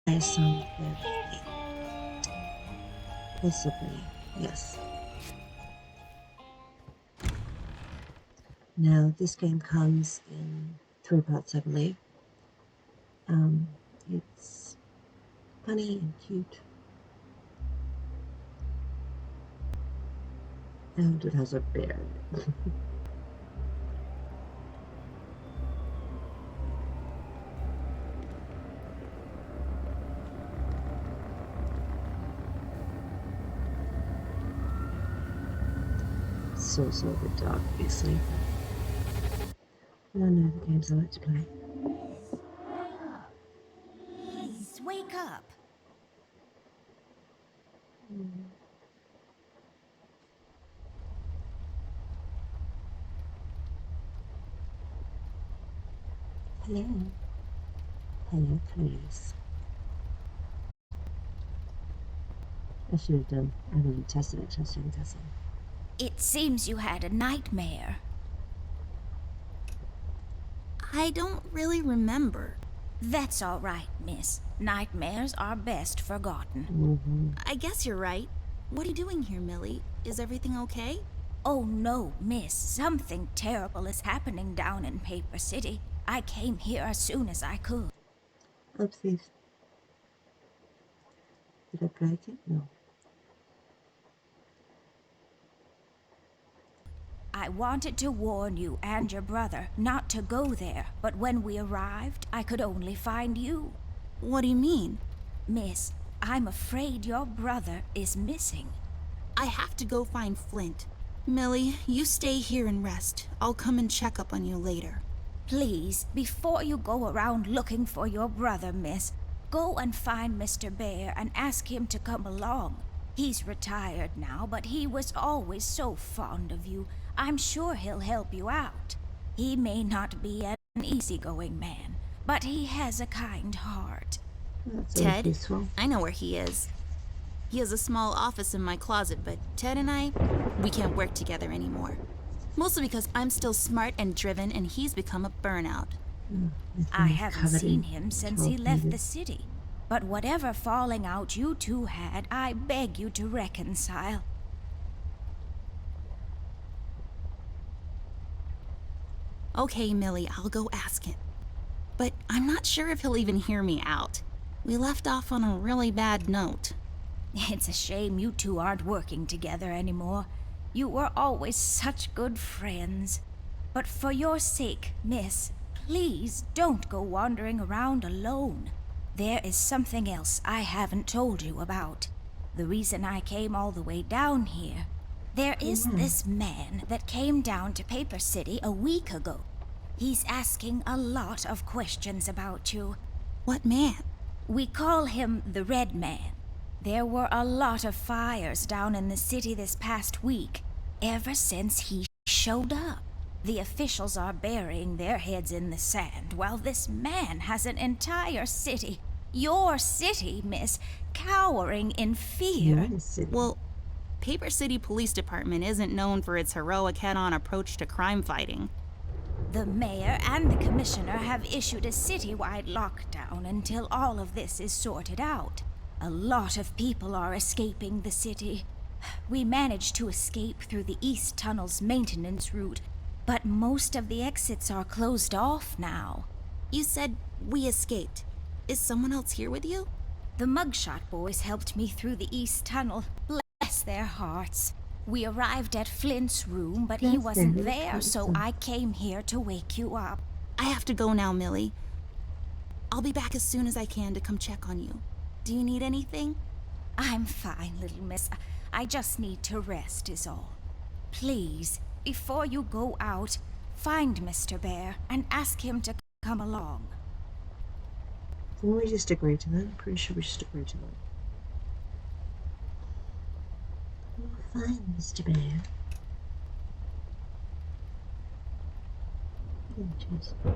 something. Possibly, yes. Now, this game comes in 3 parts, I believe. It's funny and cute, and it has a bear in it. It's also a bit dark, obviously. I don't know the games I like to play. Please, wake up. Hello. Hello, Clarice. I should have done. I really tested it, testing. It seems you had a nightmare. I don't really remember. That's all right, miss. Nightmares are best forgotten. Mm-hmm. I guess you're right. What are you doing here, Millie? Is everything okay? Oh no, miss. Something terrible is happening down in Paper City. I came here as soon as I could. Oopsies. Did I break it? No. I wanted to warn you and your brother not to go there, but when we arrived, I could only find you. What do you mean? Miss, I'm afraid your brother is missing. I have to go find Flint. Millie, you stay here and rest. I'll come and check up on you later. Please, before you go around looking for your brother, miss, go and find Mr. Bear and ask him to come along. He's retired now, but he was always so fond of you. I'm sure he'll help you out. He may not be an easygoing man, but he has a kind heart. That's Ted? useful. I know where he is. He has a small office in my closet, but Ted and we can't work together anymore. Mostly because I'm still smart and driven and he's become a burnout. I haven't seen him since he left the city. But whatever falling out you two had, I beg you to reconcile. Okay, Millie, I'll go ask him. But I'm not sure if he'll even hear me out. We left off on a really bad note. It's a shame you two aren't working together anymore. You were always such good friends. But for your sake, miss, please don't go wandering around alone. There is something else I haven't told you about. The reason I came all the way down here. There is this man that came down to Paper City a week ago. He's asking a lot of questions about you. What man? We call him the Red Man. There were a lot of fires down in the city this past week, ever since he showed up. The officials are burying their heads in the sand, while this man has an entire city, your city, miss, cowering in fear. Well, Paper City Police Department isn't known for its heroic head-on approach to crime fighting. The mayor and the commissioner have issued a citywide lockdown until all of this is sorted out. A lot of people are escaping the city. We managed to escape through the East Tunnel's maintenance route, but most of the exits are closed off now. You said we escaped. Is someone else here with you? The Mugshot boys helped me through the East Tunnel. Bless their hearts. We arrived at Flint's room, but he wasn't there, so I came here to wake you up. I have to go now, Millie. I'll be back as soon as I can to come check on you. Do you need anything? I'm fine, little miss. I just need to rest is all. Please, before you go out, find Mr. Bear and ask him to come along. Didn't we just agree to that? I'm pretty sure we just agreed to that. Fine, Mr. Bear. Oh, jeez. I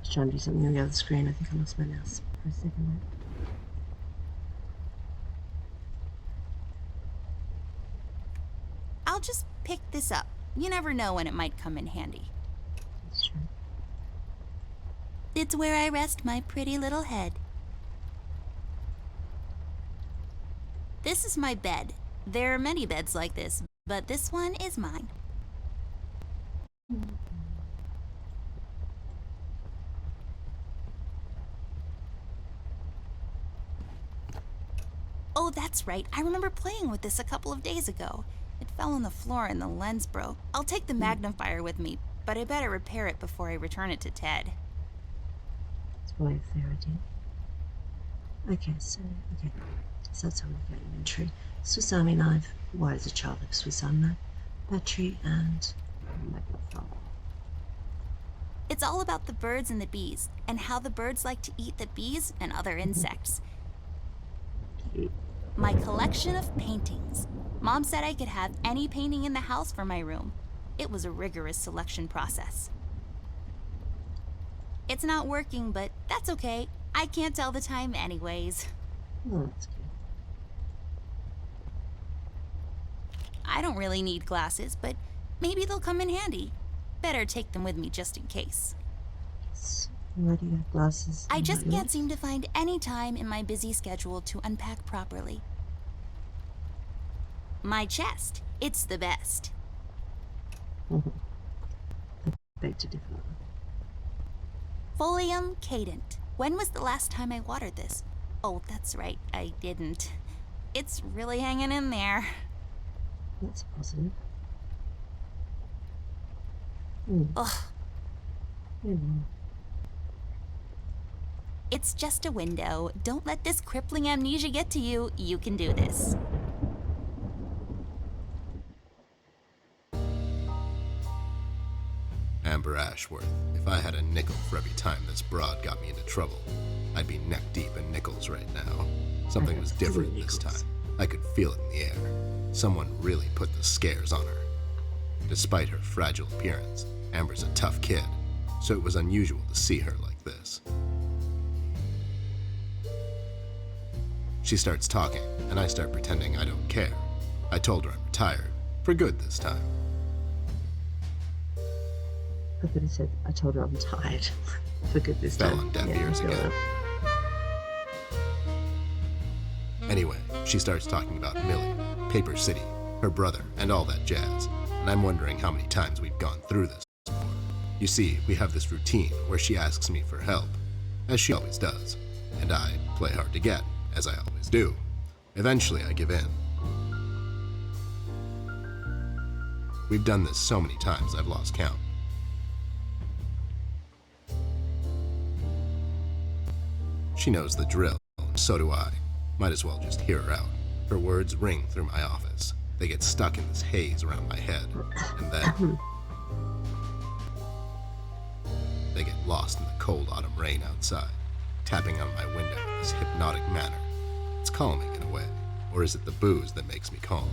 was trying to do something on the other screen. I think I lost my mouse for a second there. I'll just pick this up. You never know when it might come in handy. That's true. It's where I rest my pretty little head. This is my bed. There are many beds like this, but this one is mine. Oh, that's right. I remember playing with this a couple of days ago. It fell on the floor and the lens broke. I'll take the magnifier with me, but I better repair it before I return it to Ted. It's probably a fair idea. Okay, so that's how we've got inventory. Swiss Army knife, why is a child of Swiss Army knife, battery, and magnifier. It's all about the birds and the bees, and how the birds like to eat the bees and other insects. My collection of paintings. Mom said I could have any painting in the house for my room. It was a rigorous selection process. It's not working, but that's okay. I can't tell the time anyways. Oh, that's good. I don't really need glasses, but maybe they'll come in handy. Better take them with me just in case. Yes. Why do you have glasses? I in just my can't seem to find any time in my busy schedule to unpack properly. My chest. It's the best. I beg to differ. Folium cadent. When was the last time I watered this? Oh, that's right, I didn't. It's really hanging in there. That's positive. Ugh, Anyway. it's just a window. Don't let this crippling amnesia get to you. You can do this. Amber Ashworth, if I had a nickel for every time this broad got me into trouble, I'd be neck deep in nickels right now. Something was different this time. I could feel it in the air. Someone really put the scares on her. Despite her fragile appearance, Amber's a tough kid, so it was unusual to see her like this. She starts talking, and I start pretending I don't care. I told her I'm retired, for good this time. I could have said, I told her I'm tired. For good this Fell time. on deaf Yeah, ears I feel again. that. Anyway, she starts talking about Millie, Paper City, her brother, and all that jazz, and I'm wondering how many times we've gone through this before. You see, we have this routine where she asks me for help, as she always does, and I play hard to get, as I always do. Eventually, I give in. We've done this so many times I've lost count. She knows the drill, and so do I. Might as well just hear her out. Her words ring through my office. They get stuck in this haze around my head, and then they get lost in the cold autumn rain outside, tapping on my window in this hypnotic manner. It's calming in a way, or is it the booze that makes me calm?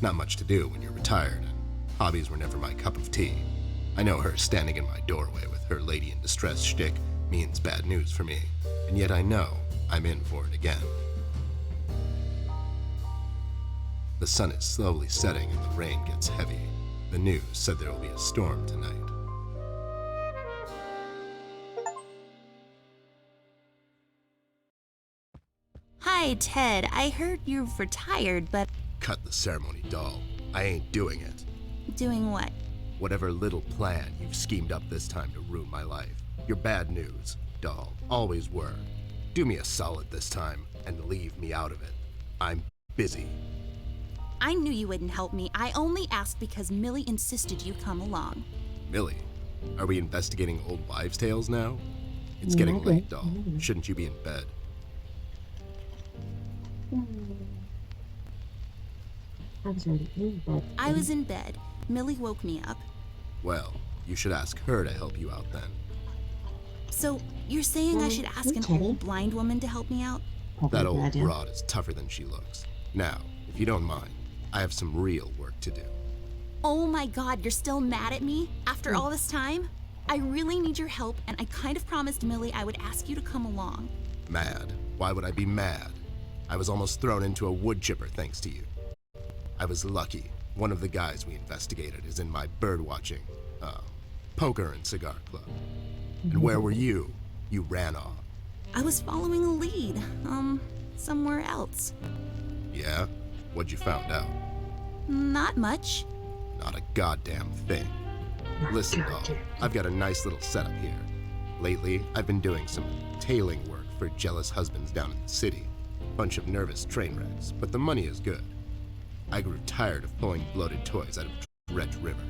Not much to do when you're retired, and hobbies were never my cup of tea. I know her standing in my doorway with her lady in distress shtick means bad news for me, and yet I know I'm in for it again. The sun is slowly setting and the rain gets heavy. The news said there will be a storm tonight. Hi, Ted. I heard you've retired, but Cut the ceremony, doll. I ain't doing it. doing what? Whatever little plan you've schemed up this time to ruin my life. You're bad news, doll. Always were. Do me a solid this time and leave me out of it. I'm busy. I knew you wouldn't help me. I only asked because Millie insisted you come along. Millie, are we investigating old wives' tales now? It's getting Maybe. late, doll. Shouldn't you be in bed? I was already in bed. I was in bed. Millie woke me up. Well, you should ask her to help you out then. So, you're saying I should ask an okay. old blind woman to help me out? Probably That a good old idea. broad is tougher than she looks. Now, if you don't mind, I have some real work to do. Oh my god, you're still mad at me? After all this time? I really need your help, and I kind of promised Millie I would ask you to come along. Mad? Why would I be mad? I was almost thrown into a wood chipper thanks to you. I was lucky. One of the guys we investigated is in my birdwatching, poker and cigar club. And where were you? You ran off. I was following a lead, somewhere else. Yeah? What'd you found out? Not much. Not a goddamn thing. Listen, doll, I've got a nice little setup here. Lately, I've been doing some tailing work for jealous husbands down in the city. Bunch of nervous train wrecks, but the money is good. I grew tired of pulling bloated toys out of Dredge River.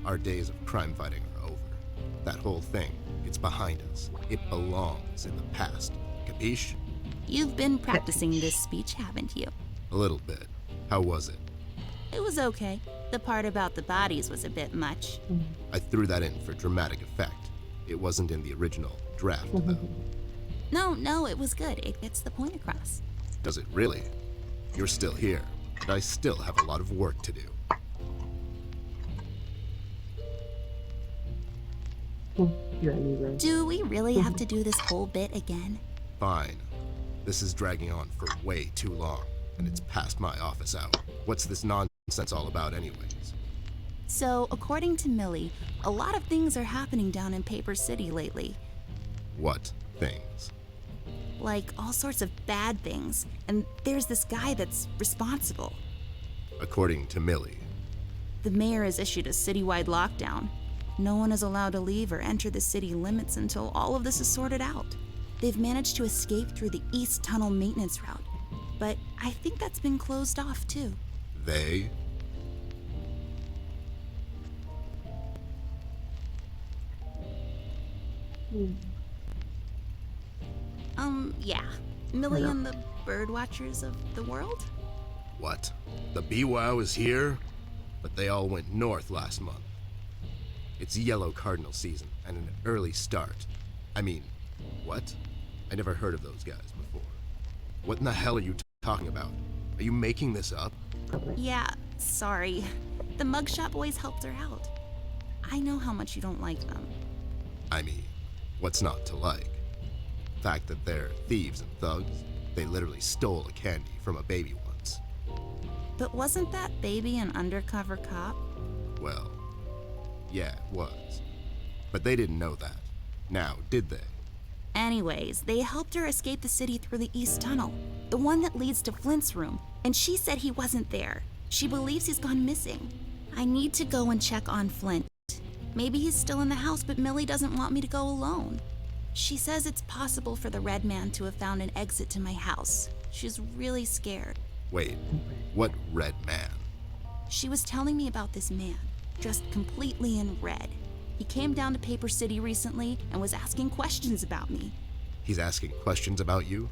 Our days of crime fighting are over. That whole thing, it's behind us. It belongs in the past. Capiche? You've been practicing this speech, haven't you? A little bit. How was it? It was okay. The part about the bodies was a bit much. I threw that in for dramatic effect. It wasn't in the original draft, though. No, it was good. It gets the point across. Does it really? You're still here, but I still have a lot of work to do. You're anyway. Do we really have to do this whole bit again? Fine. This is dragging on for way too long, and it's past my office hour. What's this nonsense all about anyways? So, according to Millie, a lot of things are happening down in Paper City lately. What things? Like all sorts of bad things. And there's this guy that's responsible. According to Millie. The mayor has issued a citywide lockdown. No one is allowed to leave or enter the city limits until all of this is sorted out. They've managed to escape through the East Tunnel maintenance route, but I think that's been closed off too. They? Yeah. Millie and the bird watchers of the world? What? The BWOW is here? But they all went north last month. It's yellow cardinal season and an early start. I mean, what? I never heard of those guys before. What in the hell are you talking about? Are you making this up? Yeah, sorry. The mugshot boys helped her out. I know how much you don't like them. I mean, what's not to like? The fact that they're thieves and thugs, they literally stole a candy from a baby once. But wasn't that baby an undercover cop? Well, yeah, it was. But they didn't know that. Now, did they? Anyways, they helped her escape the city through the East Tunnel, the one that leads to Flint's room, and she said he wasn't there. She believes he's gone missing. I need to go and check on Flint. Maybe he's still in the house, but Millie doesn't want me to go alone. She says it's possible for the Red Man to have found an exit to my house. She's really scared. Wait, what red man? She was telling me about this man, dressed completely in red. He came down to Paper City recently and was asking questions about me. He's asking questions about you?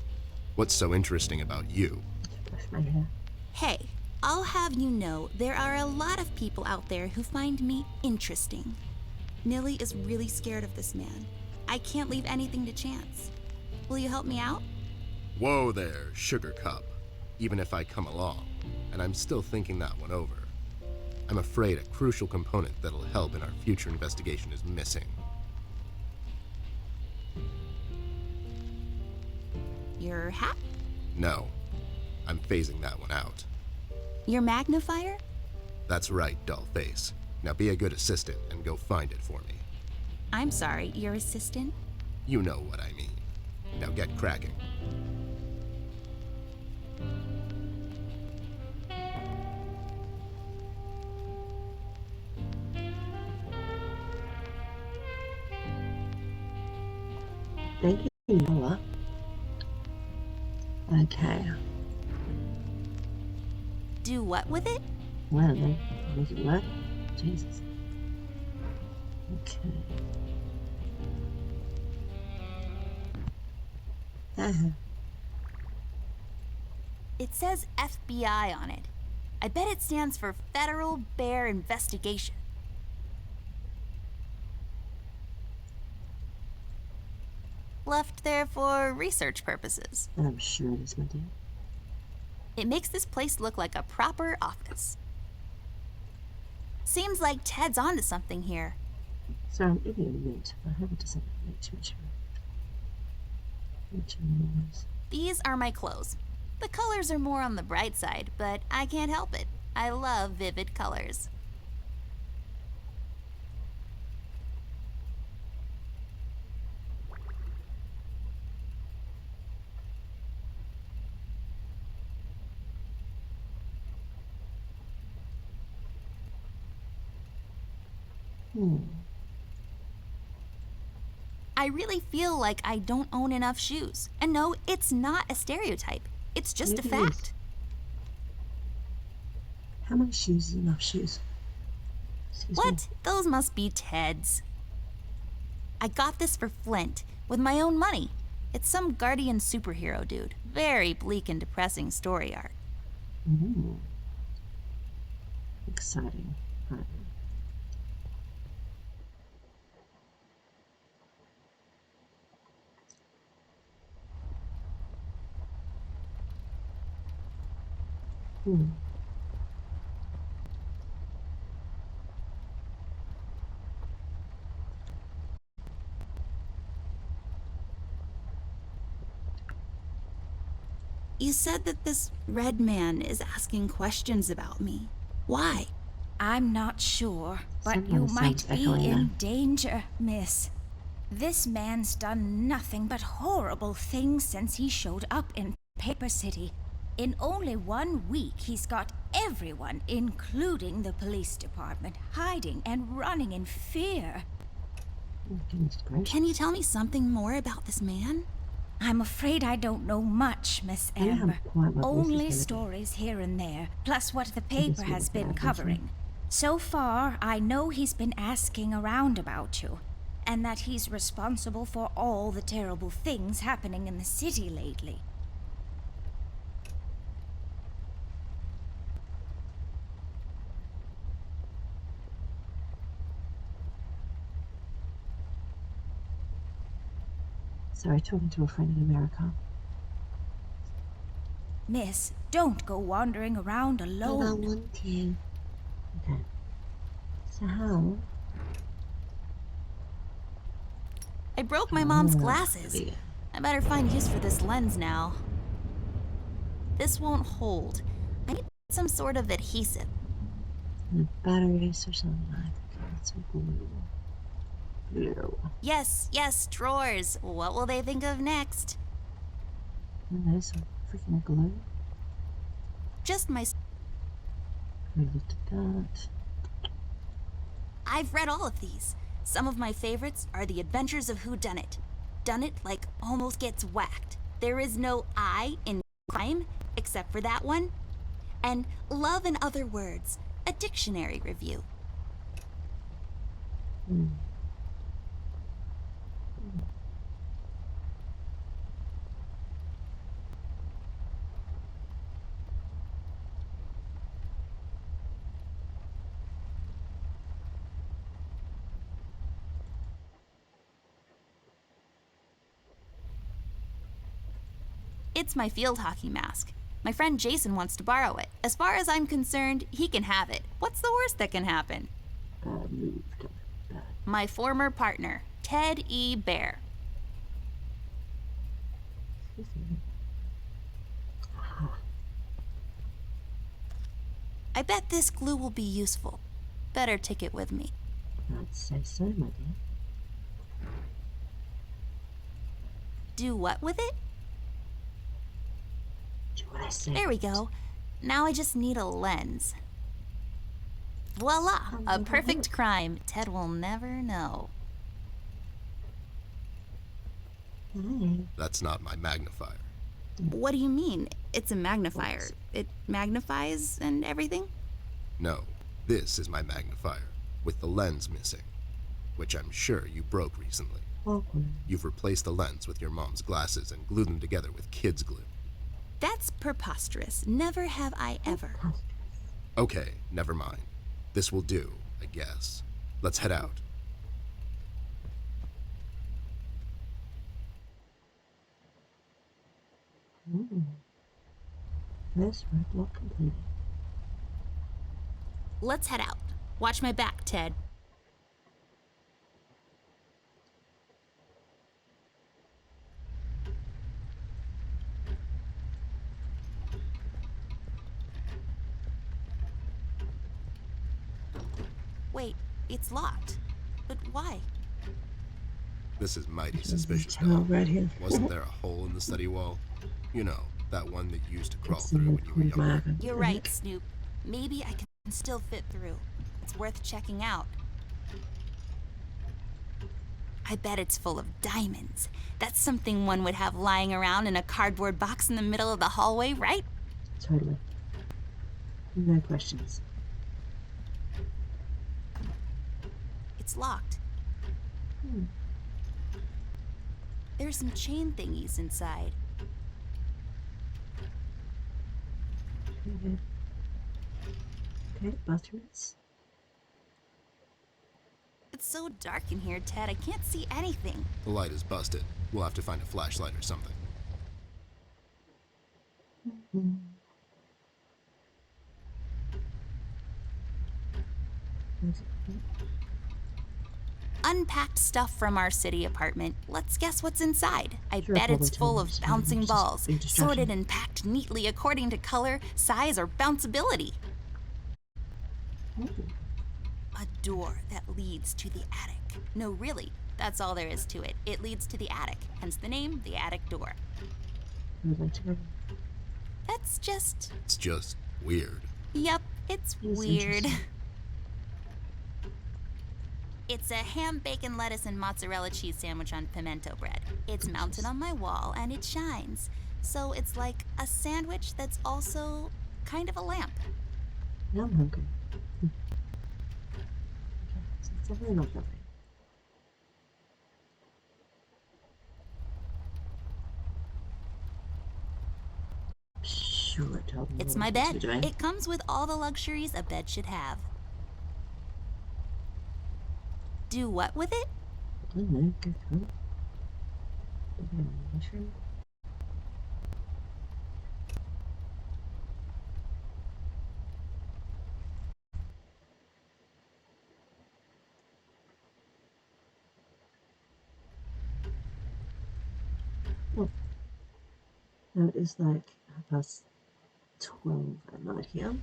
What's so interesting about you? Brush my hair. Hey, I'll have you know there are a lot of people out there who find me interesting. Millie is really scared of this man. I can't leave anything to chance. Will you help me out? Whoa there, Sugar Cup. Even if I come along, and I'm still thinking that one over. I'm afraid a crucial component that'll help in our future investigation is missing. Your hat? No, I'm phasing that one out. Your magnifier? That's right, Dollface. Now be a good assistant and go find it for me. I'm sorry, your assistant? You know what I mean. Now get cracking. Thank you, Noah. Okay. Do what with it? Well then, make it work. Jesus. Okay. It says FBI on it. I bet it stands for Federal Bear Investigation. Left there for research purposes. I'm sure it is, my dear. It makes this place look like a proper office. Seems like Ted's onto something here. So I'm eating a mint. I hope it doesn't make too much noise. These are my clothes. The colors are more on the bright side, but I can't help it. I love vivid colors. I really feel like I don't own enough shoes. And no, it's not a stereotype. It's just a Maybe it is. fact. How many shoes is enough shoes? Excuse me. What? Those must be Ted's. I got this for Flint, with my own money. It's some guardian superhero dude. Very bleak and depressing story arc. Ooh. Exciting. Right. You said that this red man is asking questions about me. Why? I'm not sure, but Someone you might sounds be echoing in there. danger, miss. This man's done nothing but horrible things since he showed up in Paper City. In only 1 week, he's got everyone, including the police department, hiding and running in fear. Oh, goodness gracious. Can you tell me something more about this man? I'm afraid I don't know much, Miss I know how Amber. quiet my voice is Only gonna be. stories here and there, plus what the think it's paper has really been bad, isn't it? covering. So far, I know he's been asking around about you, and that he's responsible for all the terrible things happening in the city lately. Sorry, talking to a friend in America. Miss, don't go wandering around I don't alone. want to. Okay. So how? I broke my mom's Oh, glasses. there we go. I better find use for this lens now. This won't hold. I need some sort of adhesive. And a batteries or something like that. Okay, some glue. Glue. Yes, yes, drawers. What will they think of next? And there's some freaking glue. Just my... We looked at that. I've read all of these. Some of my favorites are The Adventures of Whodunit. Dunit, like, almost gets whacked. There is no I in crime, except for that one. And Love and Other Words, a dictionary review. It's my field hockey mask. My friend Jason wants to borrow it. As far as I'm concerned, he can have it. What's the worst that can happen? Bad move. Bad. My former partner, Ted E. Bear. Aha. I bet this glue will be useful. Better take it with me. I'd say so, my dear. Do what with it? Do what I say. There we go. Now I just need a lens. Voila! A perfect crime Ted will never know. Hey. That's not my magnifier. What do you mean? It's a magnifier. It magnifies and everything? No, this is my magnifier, with the lens missing, which I'm sure you broke recently. Awkward. You've replaced the lens with your mom's glasses and glued them together with kids' glue. That's preposterous. Never have I ever. Okay, never mind. This will do, I guess. Let's head out. This roadblock completed. Let's head out. Watch my back, Ted. It's locked. But why? This is mighty There's a suspicious, tunnel Doll. right here. Wasn't there a hole in the study wall? You know, that one that you used to crawl It's through in when you were the younger. wagon. You're right, Snoop. Maybe I can still fit through. It's worth checking out. I bet it's full of diamonds. That's something one would have lying around in a cardboard box in the middle of the hallway, right? Totally. No questions. It's locked. Hmm. There's some chain thingies inside. Okay. Okay, bathrooms. It's so dark in here, Ted. I can't see anything. The light is busted. We'll have to find a flashlight or something. Mm. Unpacked stuff from our city apartment. Let's guess what's inside. I Sure, bet it's probably full of television. bouncing Just balls, big distraction. sorted and packed neatly according to color, size, or bounceability. Oh, A door that leads to the attic. No, really, that's all there is to it. It leads to the attic, hence the name, the attic door. I would like to go. That's just, It's just weird. yep, it's It's weird. interesting. It's a ham, bacon, lettuce, and mozzarella cheese sandwich on pimento bread. It's mounted on my wall and it shines. So it's like a sandwich that's also kind of a lamp. Now I'm hungry. Okay, so it's definitely not that way. Sure, tell me It's what my I'm bed. doing. It comes with all the luxuries a bed should have. Do what with it? I don't know, go for it. Okay, mushroom. Oh. Now it is like 12 at night here.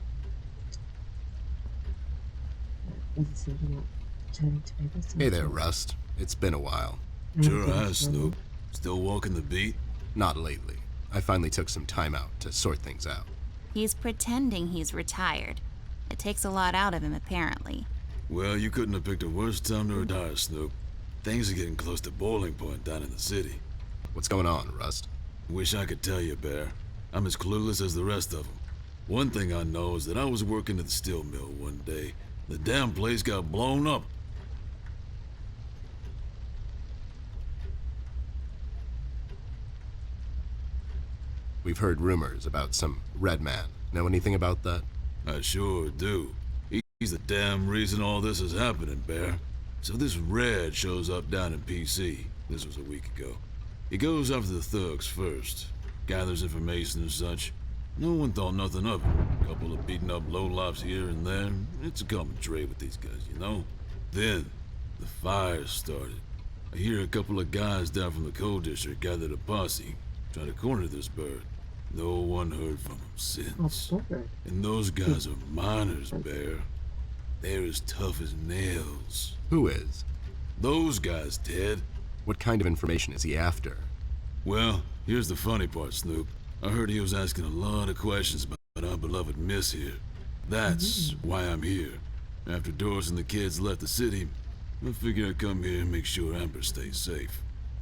As I said, I'm not turning to paper. So Hey there, Rust. It's been a while. Sure has, Snoop. Still walking the beat? Not lately. I finally took some time out to sort things out. He's pretending he's retired. It takes a lot out of him, apparently. Well, you couldn't have picked a worse time to retire, Snoop. Things are getting close to boiling point down in the city. What's going on, Rust? Wish I could tell you, Bear. I'm as clueless as the rest of them. One thing I know is that I was working at the steel mill one day. The damn place got blown up. We've heard rumors about some red man. Know anything about that? I sure do. He's the damn reason all this is happening, Bear. So this Red shows up down in PC. This was a week ago. He goes after the thugs first, gathers information and such. No one thought nothing of it. A couple of beaten up lowlifes here and there. It's a common trade with these guys, you know? Then, the fire started. I hear a couple of guys down from the coal district gathered a posse, trying to corner this bird. No one heard from him since. And those guys are miners, Bear. They're as tough as nails. Who is? Those guys, Ted. What kind of information is he after? Well, here's the funny part, Snoop. I heard he was asking a lot of questions about our beloved Miss here. That's why I'm here. After Doris and the kids left the city, I figured I'd come here and make sure Amber stays safe.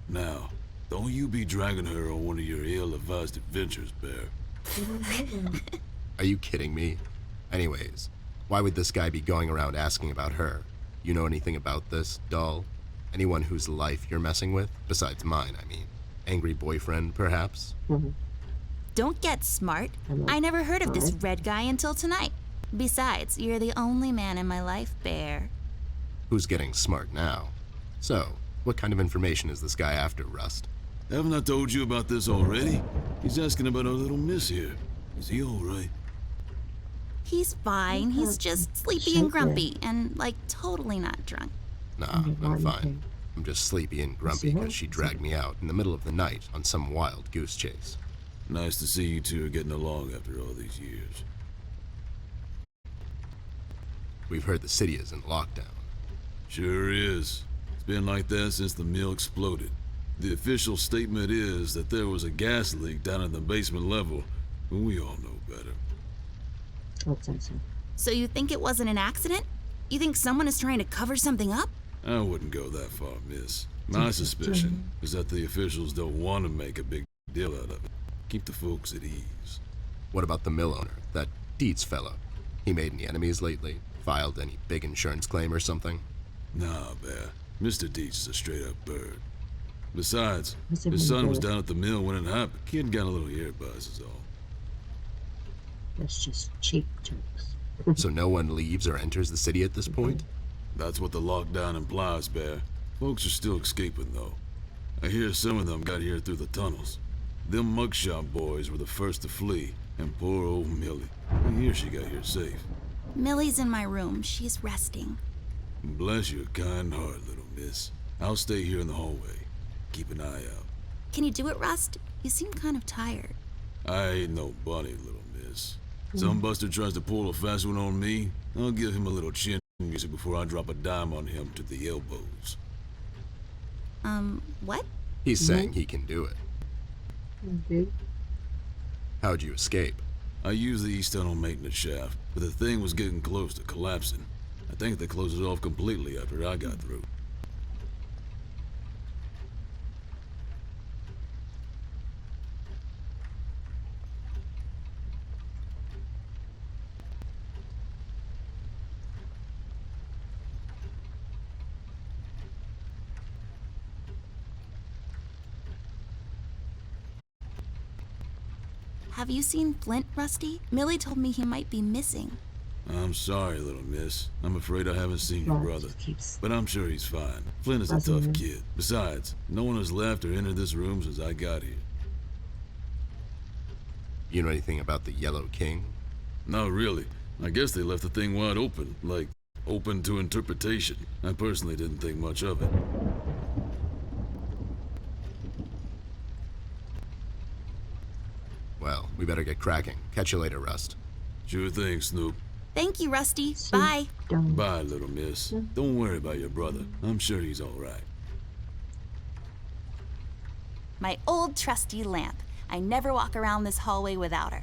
Now, don't you be dragging her on one of your ill-advised adventures, Bear. Are you kidding me? Anyways, why would this guy be going around asking about her? You know anything about this, doll? Anyone whose life you're messing with? Besides mine, I mean. Angry boyfriend, perhaps? Don't get smart. I never heard of this Red guy until tonight. Besides, you're the only man in my life, Bear. Who's getting smart now? So, what kind of information is this guy after, Rust? Haven't I told you about this already? He's asking about our little Miss here. Is he all right? He's fine. He's just sleepy and grumpy and, like, totally not drunk. Nah, I'm fine. I'm just sleepy and grumpy because she dragged me out in the middle of the night on some wild goose chase. Nice to see you two are getting along after all these years. We've heard the city is in lockdown. Sure is. It's been like that since the mill exploded. The official statement is that there was a gas leak down at the basement level, but we all know better. I'd say so. So you think it wasn't an accident? You think someone is trying to cover something up? I wouldn't go that far, miss. My suspicion is that the officials don't want to make a big deal out of it. Keep the folks at ease. What about the mill owner, that Dietz fellow? He made any enemies lately? Filed any big insurance claim or something? Nah, Bear. Mr. Dietz is a straight-up bird. Besides, What's it his mean, son was bird? down at the mill when it happened. Kid got a little ear buzz is all. That's just cheap jokes. So no one leaves or enters the city at this point? That's what the lockdown implies, Bear. Folks are still escaping, though. I hear some of them got here through the tunnels. Them mugshot boys were the first to flee, and poor old Millie. I hear she got here safe. Millie's in my room. She's resting. Bless your kind heart, little miss. I'll stay here in the hallway. Keep an eye out. Can you do it, Rust? You seem kind of tired. I ain't no bunny, little miss. Some buster tries to pull a fast one on me, I'll give him a little chin music before I drop a dime on him to the elbows. What? He's saying he can do it. Okay. How'd you escape? I used the east tunnel maintenance shaft, but the thing was getting close to collapsing. I think they closed it off completely after I got through. Have you seen Flint, Rusty? Millie told me he might be missing. I'm sorry, little miss. I'm afraid I haven't seen your Right, brother. just keeps But I'm sure he's fine. Flint is a buzzing tough him. kid. Besides, no one has left or entered this room since I got here. You know anything about the Yellow King? Not really. I guess they left the thing wide open, like, open to interpretation. I personally didn't think much of it. Well, we better get cracking. Catch you later, Rust. Sure thing, Snoop. Thank you, Rusty. So Bye. dumb. Bye, little miss. Don't worry about your brother. I'm sure he's all right. My old trusty lamp. I never walk around this hallway without her.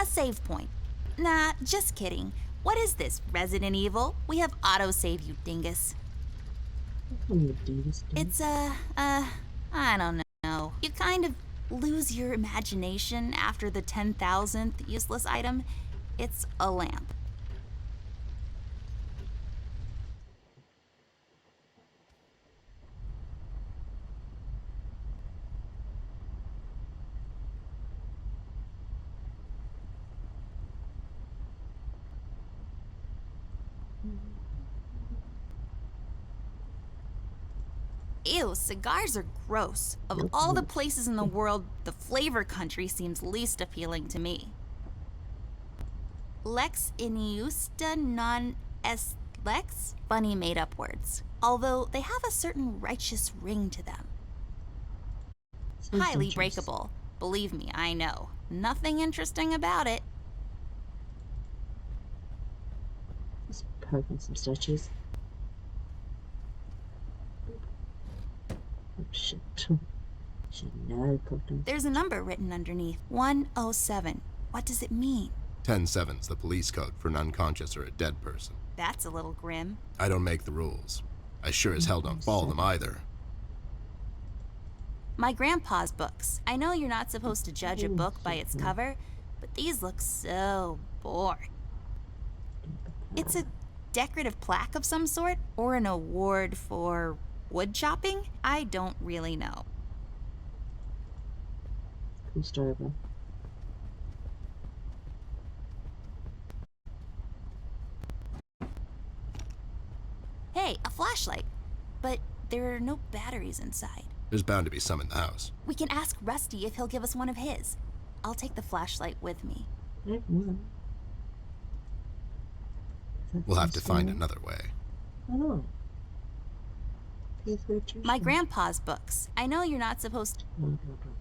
A save point. Nah, just kidding. What is this, Resident Evil? We have autosave, you dingus. How can you do this? dude? It's, I don't know. You kind of lose your imagination after the 10,000th useless item. It's a lamp. Ew, cigars are gross. Of all the places in the world, the flavor country seems least appealing to me. Lex iniusta non est lex? Funny made up words. Although they have a certain righteous ring to them. Sounds Highly dangerous. breakable. Believe me, I know. Nothing interesting about it. Just poking some statues. Oh shit. Should know poked them. There's a number written underneath. 107. What does it mean? 10-7's the police code for an unconscious or a dead person. That's a little grim. I don't make the rules. I sure as hell don't follow them either. My grandpa's books. I know you're not supposed to judge a book by its cover, but these look so boring. It's a decorative plaque of some sort, or an award for wood chopping? I don't really know. Cool story, bro. Hey, a flashlight. But there are no batteries inside. There's bound to be some in the house. We can ask Rusty if he'll give us one of his. I'll take the flashlight with me. I have one. We'll have to find another way. I know. Pay for tuition. My grandpa's books. I know you're not supposed to. Blah, blah, blah.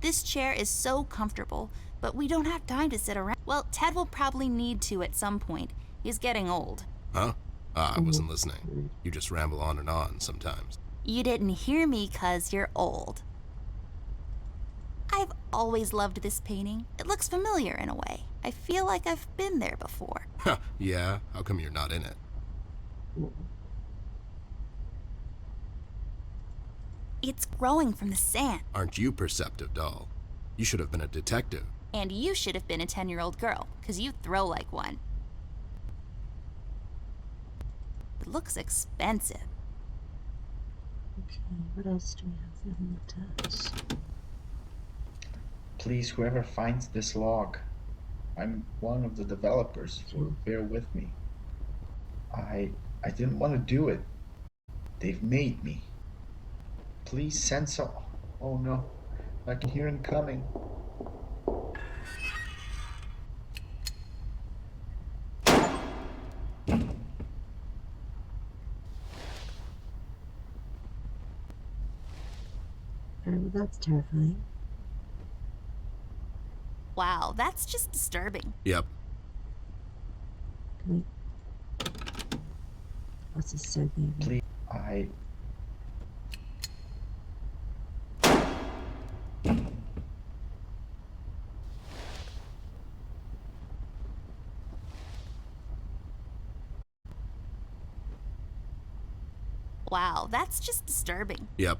This chair is so comfortable, but we don't have time to sit around. Well, Ted will probably need to at some point. He's getting old. Huh? Ah, I wasn't listening. You just ramble on and on sometimes. You didn't hear me 'cause you're old. I've always loved this painting. It looks familiar in a way. I feel like I've been there before. Huh, yeah? How come you're not in it? It's growing from the sand. Aren't you perceptive, doll? You should have been a detective. And you should have been a 10-year-old girl, 'cause you throw like one. It looks expensive. Okay, what else do we have? We haven't looked at. Please, whoever finds this log, I'm one of the developers, so bear with me. I didn't want to do it. They've made me. Please send some. Oh no, I can hear him coming. Well, that's terrifying. Wow, that's just disturbing. Yep. Can we... This is so big. Please, Wow, that's just disturbing. Yep.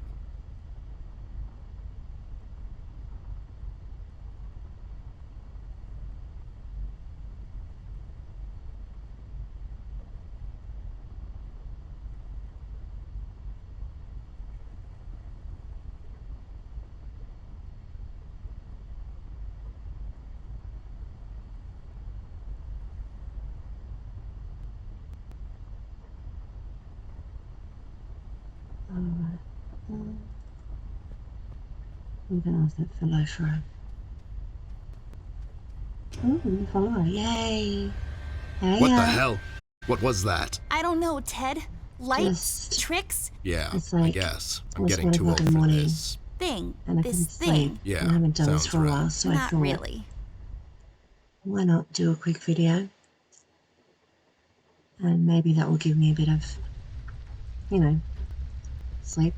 Alright. I'm gonna ask that fellow for a... Ooh, follower, yay! Hey, What the hell? What was that? I don't know, Ted. Lights? Just- Tricks? Yeah, It's I like guess. I'm almost getting 1 too o'clock old in the for morning. this. Thing. And I This couldn't thing. sleep. Yeah, I haven't done this sounds for a while, right. so I Not thought, really. why not do a quick video? And maybe that will give me a bit of, you know, sleep,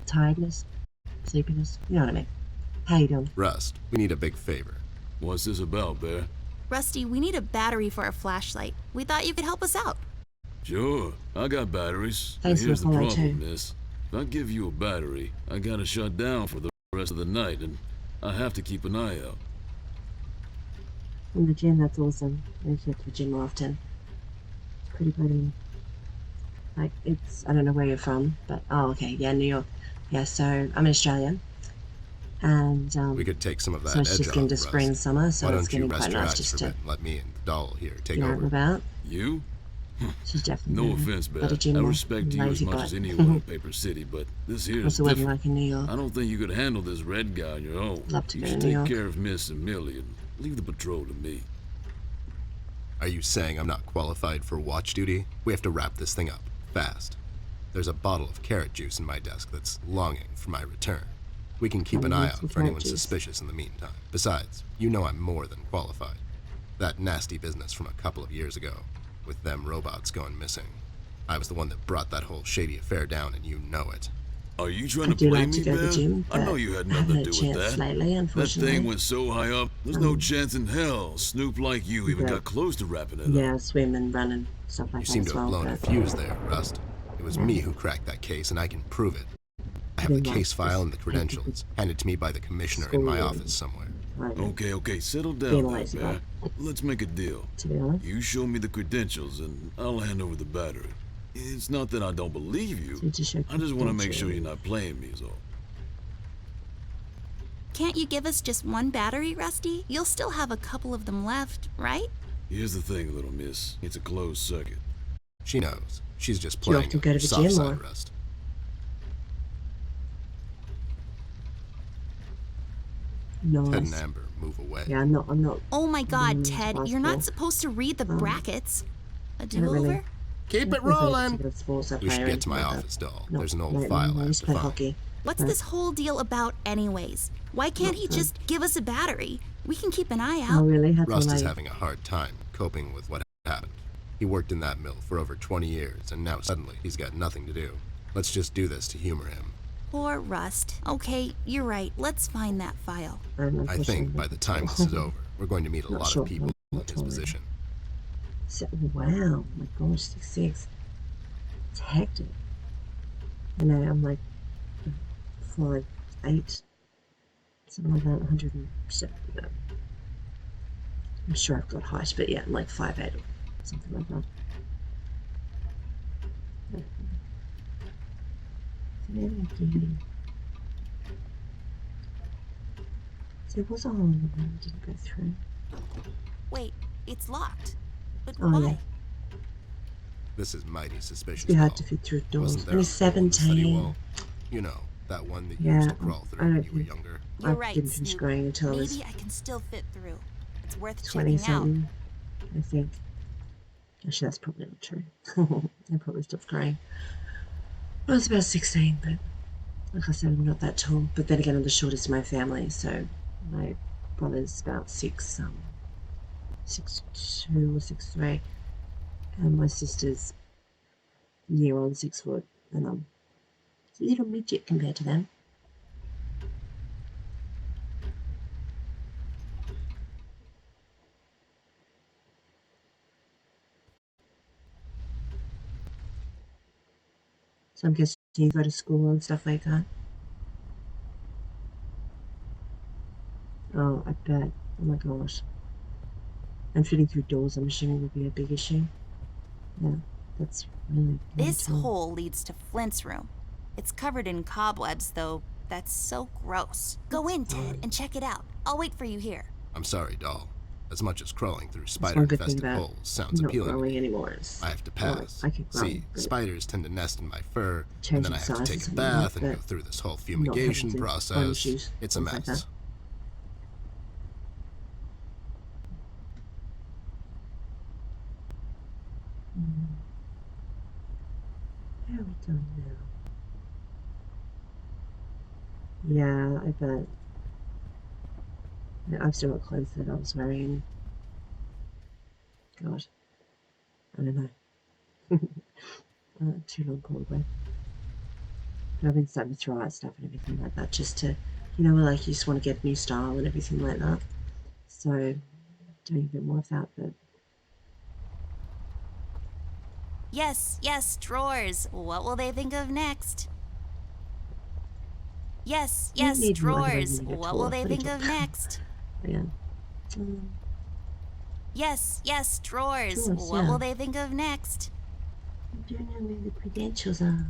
tiredness, sleepiness, you know what I mean. How you doing? Rust, we need a big favor. What's this about, Bear? Rusty, we need a battery for our flashlight. We thought you could help us out. Sure, I got batteries. But Thanks for here's the the follow, problem, too. miss. If I give you a battery, I gotta shut down for the rest of the night, and I have to keep an eye out. In the gym, that's awesome. I need to go to the gym more often. It's pretty bloody... Like, it's... I don't know where you're from, but... Oh, okay, yeah, New York. Yeah, so I'm in Australia. And, We could take some of that so it's edge just off, into Rust. spring, summer, so Why it's don't you getting rest quite your nice eyes just for a to bit and let me and the doll here take be out and over? about. You? She's definitely No better. offense, Bear. Better gym I more. respect you as Lazy much butt. as anyone in Paper City, but this here What's is the weather different. like in New York? I don't think you could handle this red guy on your own. Love to You go to should New take York. care of Miss Amelia and leave the patrol to me. Are you saying I'm not qualified for watch duty? We have to wrap this thing up, fast. There's a bottle of carrot juice in my desk that's longing for my return. We can keep an eye What's out the for anyone carrot juice? suspicious in the meantime. Besides, you know I'm more than qualified. That nasty business from a couple of years ago, with them robots going missing. I was the one that brought that whole shady affair down, and you know it. Are you trying I to do play like me, to go to Bear? the gym, I know but you had I nothing haven't to had do a with chance that. lately, That unfortunately. thing went so high up, there's no chance in hell Snoop like you even Yeah. got close to wrapping it up. Yeah, swim and run and stuff like You that seem as to have well. blown a But fuse there, Rust. It was me who cracked that case, and I can prove it. I have the Then case what? file and the Just credentials, handed to me by the commissioner in my School. office somewhere. I don't know, Okay, settle Being down a now, lazy Bear. butt. Let's make a deal. to be honest. You show me the credentials, and I'll hand over the battery. It's not that I don't believe you. So to show I just want to make credentials. sure you're not playing me, is all. Can't you give us just one battery, Rusty? You'll still have a couple of them left, right? Here's the thing, little miss. It's a closed circuit. She knows. She's just Do you playing often go to the soft gym, side, or- Rust. Ted and Nice. Amber, move away. Yeah, I'm not. Oh my god, Mm, Ted, you're possible. not supposed to read the brackets. A don't really- do-over? Keep it I'm not very rolling! particular sports I We play should or get to my anything like office, doll. that. There's an Not old lately. file I I have used to to play find. hockey. What's But this whole deal about anyways? Why can't he Not fun. just give us a battery? We can keep an eye oh out. really? How Rust is late? having a hard time coping with what happened. He worked in that mill for over 20 years, and now suddenly he's got nothing to do. Let's just do this to humor him. Poor Rust. Okay, you're right. Let's find that file. I think by the time this is over, we're going to meet a Not lot sure, of people not in his tolerated. position. So, wow, my gosh, 6'6". It's hectic. You know, I'm like 5'8", something like that, 107. You know. I'm sure I've got height, but yeah, I'm like 5'8" or something like that. So there was a hole in the wall I didn't go through. Wait, it's locked. But Oh, why? yeah. This is mighty suspicious. It'd be hard Paul. to fit through doors. Wasn't there Only a hole in the study 17. wall? You know, that one that you Yeah, used to crawl I through don't when you were think- younger. You're I right, didn't finish Snoop. growing until I was Maybe I can still fit through. It's worth 20 checking out. something, I think. Actually, that's probably not true. I probably stopped growing. I was about 16, but like I said, I'm not that tall. But then again, I'm the shortest in my family, so my brother's about 6'2" or 6'3", and my sister's near on 6 foot, and I'm a little midget compared to them. So I'm guessing you go to school and stuff like that. Oh, I bet. Oh my gosh. And fitting through doors, I'm assuming, would be a big issue. Yeah, that's really This tall. hole leads to Flint's room. It's covered in cobwebs, though. That's so gross. Go in, Ted, and check it out. I'll wait for you here. I'm sorry, doll. As much as crawling through That's one good thing spider-infested about holes sounds not appealing to growing me, anymore. Is I have to well, pass. I could grow, See, but spiders tend to nest in my fur, and changing then I have to sizes take a and bath whatnot, and go but through this whole not fumigation having to process. find shoes, It's a things like mess. that. How are we doing now? Yeah, I bet. Yeah, I've still got clothes that I was wearing. God, I don't know. Too long probably. But I've been starting to throw out stuff and everything like that just to, you know, like you just want to get new style and everything like that. So doing a bit more of that, but Yes, drawers. What will they think of next? Yes, You need more, I drawers. don't need a What will tour, they but think it- of next? yeah. Yes, drawers. Drawers, What yeah. will they think of next? I don't know where the credentials are.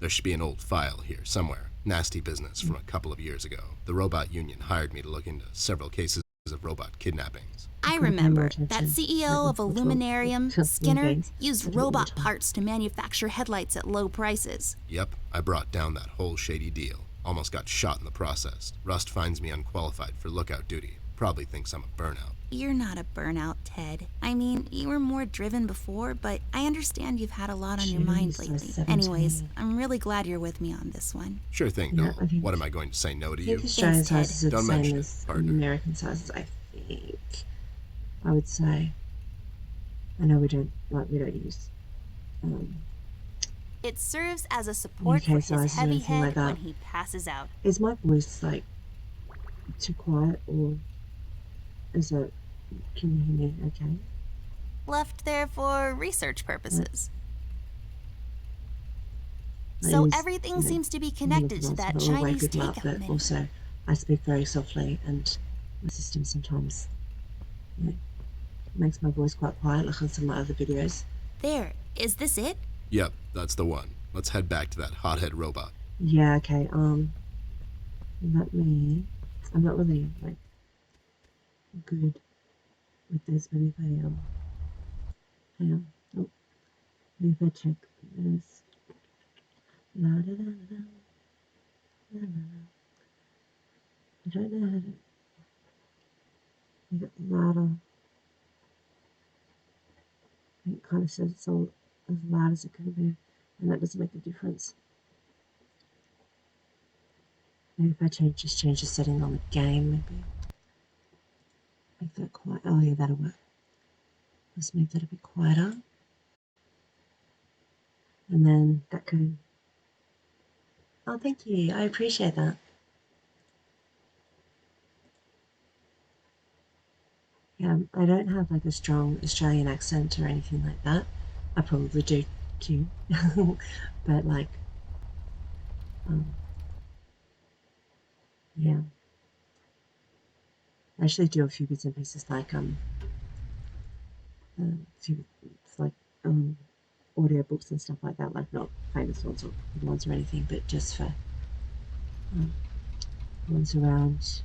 There should be an old file here somewhere. Nasty business from a couple of years ago. The robot union hired me to look into several cases of robot kidnappings. I couldn't pay more remember attention. that CEO of Like, Illuminarium, just Skinner, movies. used I don't know robot what time. parts to manufacture headlights at low prices. Yep, I brought down that whole shady deal. Almost got shot in the process. Rust finds me unqualified for lookout duty. Probably thinks I'm a burnout. You're not a burnout, Ted. I mean, you were more driven before, but I understand you've had a lot on your mind Jeez, I was lately. 17. Anyways, I'm really glad you're with me on this one. Sure thing, Yeah, doll. I think- What am I going to say no to I you? think Australian Ted. sizes are the Don't same mention it, as partner. American sizes, I think. I would say. I know we don't use It serves as a support UK for his sizes or heavy anything head like that. when he passes out. is my voice like too quiet or is it, can you hear me okay? Left there for research purposes. I So use, everything you know, seems to be connected to that I'll wake Chinese people up, takeout but menu. also I speak very softly and my system sometimes, you know, makes my voice quite quiet like on some of my other videos. There, is this it? Yep, that's the one. Let's head back to that hothead robot. Yeah, okay, let me, I'm not really like good with this, maybe if I hang on, oh, maybe if I check this, la da da da da, la la la, I don't know how to make it louder. It kind of says it's all as loud as it can be. and that doesn't make a difference. Maybe if I just change the setting on the game, maybe make that quiet. Oh yeah, that'll work. Let's make that a bit quieter, and then that could. Oh, thank you. I appreciate that. Yeah, I don't have like a strong Australian accent or anything like that. I probably do too, but like, yeah. I actually do a few bits and pieces like few like audio books and stuff like that, like not famous ones or good ones or anything, but just for ones around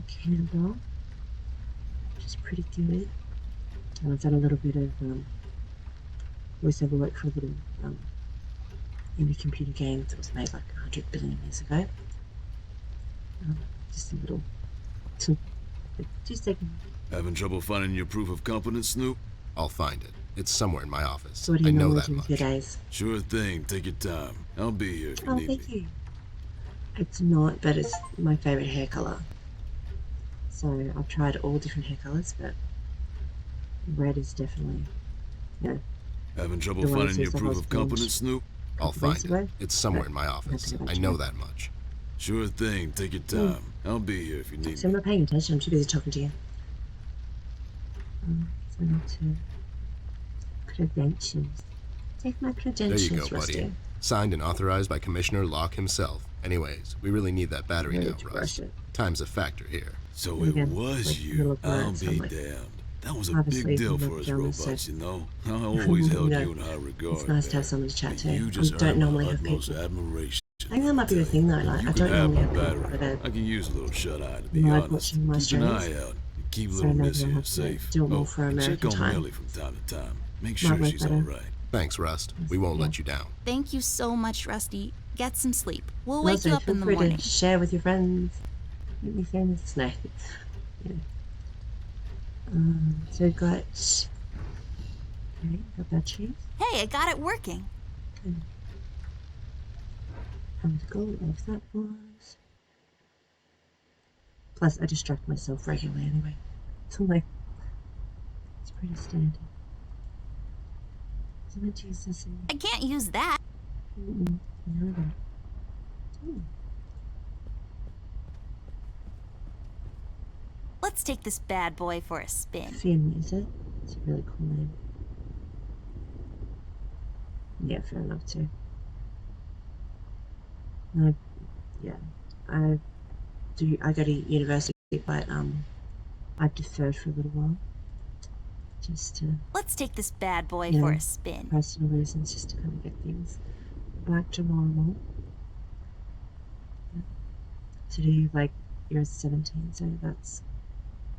Canberra, which is pretty good. And I've done a little bit of voiceover work for a little indie computer game that was made like 100 billion years ago. Just a little 2 seconds. Having trouble finding your proof of competence, Snoop? I'll find it. It's somewhere in my office. So what do you I know normally that do with your much. days? Sure thing. Take your time. I'll be here if you Oh, need thank me. you. It's not, but it's my favorite hair color. So I've tried all different hair colors, but red is definitely, you know, Having trouble The one finding that your says the proof house of competence, launch. Snoop? I'll couple days find it. ago, It's somewhere but in my office. to go back I to know it. that much. Sure thing. Take your time. I'll be here if you need So I'm me. not paying attention. I'm too busy talking to you. So I need to credentials. Take my There credentials, you go, Rusty. buddy. Signed and authorized by Commissioner Locke himself. Anyways, we really need that battery I now, need to Russ. brush it. Time's a factor here. So Again, it was like you. little I'll birds, be I'm like, damned. That was a half asleep big deal in my for us pajamas, so- robots, you know? I always held No, you in high regard. It's nice to have man. someone to chat But to. You I just don't earned normally my have utmost people. admiration. I think that might be a thing though. Like You I can don't have normally my have people battery. that I can use a little shut-eye, to be like honest. watching my Keep an streams. eye out. And keep So little maybe Missy I'll have to safe. do it more Oh, for and check American on time. Millie from time to time. Make Might sure work she's better. all right. Thanks, Rust. We won't Yeah. let you down. Thank you so much, Rusty. Get some sleep. We'll And wake also, you up feel in the free morning. to share with your friends. Make me famous. No. Yeah. So we've got. Okay, got batteries. Hey, I got it working. And the goal of that was. Plus, I distract myself regularly anyway. So, like, it's pretty standard. So, I'm going to use this in. I can't use that. No, no. Ooh. Let's take this bad boy for a spin. Finn, is it? It's a really cool name. Yeah, fair enough too. I go to university, but I've deferred for a little while. Just to Let's take this bad boy Yeah. for a spin. personal reasons, just to kind of get things back to normal. Yeah. So do you like, you're 17, so that's,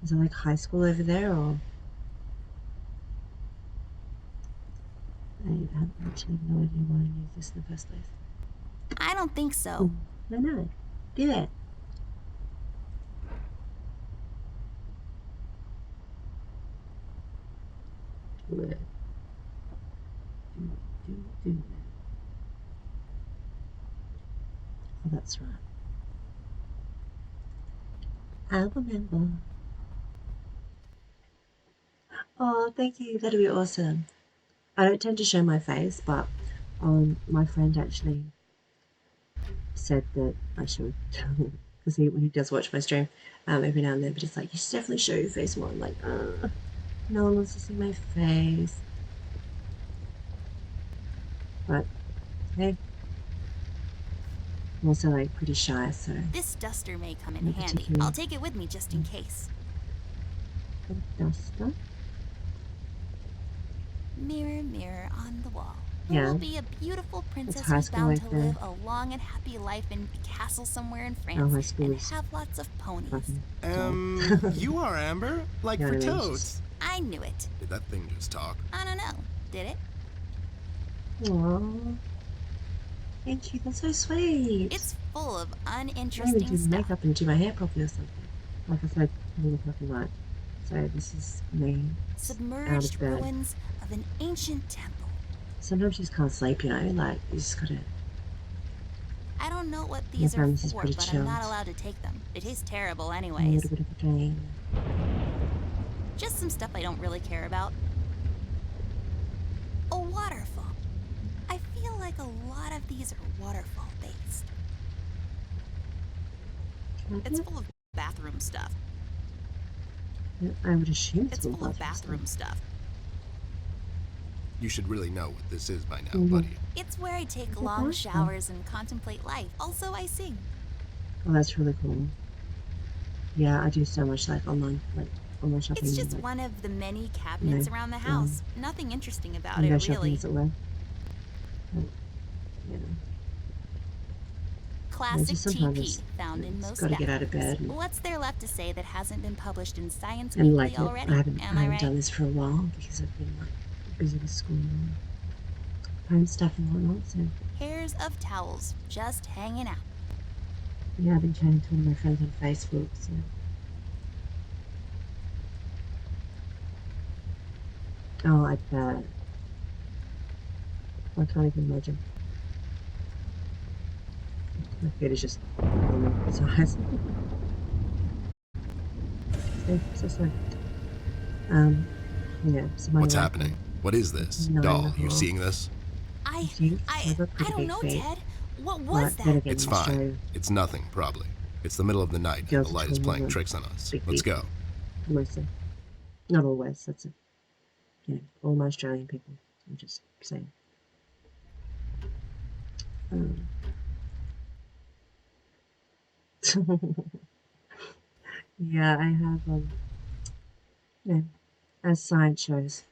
is it like high school over there, or? I have actually no idea why I knew this in the first place. I don't think so. No, do it. Do it. Do it. Oh, that's right. I'll remember. Oh, thank you. That'll be awesome. I don't tend to show my face, but my friend actually said that I should, because when he does watch my stream every now and then, but it's like, you should definitely show your face more. I'm like, no one wants to see my face. But hey, I'm also like pretty shy, so This duster may come in No handy. particular. I'll take it with me just in case. a duster. Mirror, mirror on the wall. Who Yeah. will be a beautiful princess high who's school bound right to there. live a long and happy life in a castle somewhere in high France school and is have lots of ponies? fucking You are Amber? Like Yeah, for I mean, it's toads? I knew it. Did that thing just talk? I don't know. Did it? Aww. Thank you, that's so sweet. It's full of I don't even uninteresting do stuff. makeup and do my hair properly or something. Like I said, I'm really fucking right. So this is me. Submerged bed. ruins of an ancient temple. sometimes you just can't sleep, you know, like you just gotta. I don't know what My these are friends is for, pretty but I'm not chilled. allowed to take them. They taste terrible A anyways. little bit of a game. Just some stuff I don't really care about. A waterfall. I feel like a lot of these are waterfall based. It's full of bathroom stuff. I would assume It's full of bathroom stuff. You should really know what this is by now, Mhm. buddy. It's where I take It's a long bathroom. showers and contemplate life. Also, I sing. Oh, that's really cool. Yeah, I do so much like online shopping. It's just like, one of the many cabinets know, around the house. Nothing interesting about window it, shopping, really. as it were. But, yeah. Classic just sometimes TP, it's- found in it's most gotta get out of bathrooms. bed and- What's there left to say that hasn't been published in Science And Weekly like already? I haven't Am I right? done this for a while because I've been like busy with school and home stuff and whatnot. So Pairs of towels, just hanging out. yeah, I've been chatting to one of my friends on Facebook. So oh, I bet. I can't even imagine. My feet is just normal size. So sorry. Yeah. So my What's wife- happening? What is this? No, Doll, no. you seeing this? I think I have a pretty don't big know, feet. Ted. What But was then that? again, It's in fine. Australia, It's nothing, probably. It's the middle of the night and Girls the are light is taller playing than tricks on us. big Let's feet. go. mostly, not always. That's a, all my Australian people. I'm just saying. Yeah, I have yeah, as science shows.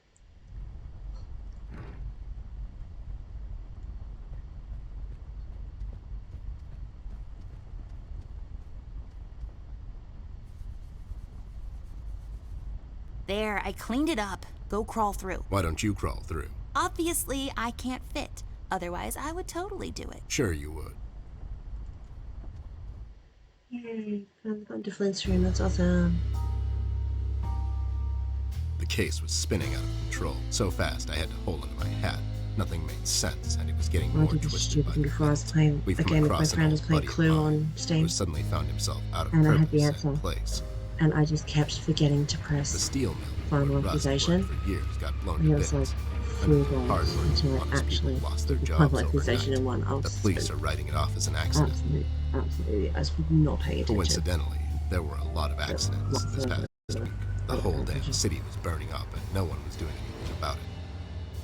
There, I cleaned it up. Go crawl through. Why don't you crawl through? Obviously, I can't fit. Otherwise, I would totally do it. Sure you would. Yay, finally got into Flint's room. That's awesome. The case was spinning out of control. So fast I had to hold onto my hat. Nothing made sense, and it was getting I more did this twisted stupid by thing the before I was minute. playing We've a come game with my across an friend. I old was playing buddy of Clue mine on who Steam, has suddenly found himself out of and I had the purpose answer. and place. and I just kept forgetting to The press steel mill, final where Rust accusation, worked for years, got blown and to it was like bits. 4 And days hard work, until I honest actually people lost their did the jobs final accusation overnight. in one. I The was police are writing it off as an accident. absolutely, I was not paying attention. Coincidentally, there were a lot of accidents this whatsoever. past week. The whole damn city was burning up and no one was doing anything about it.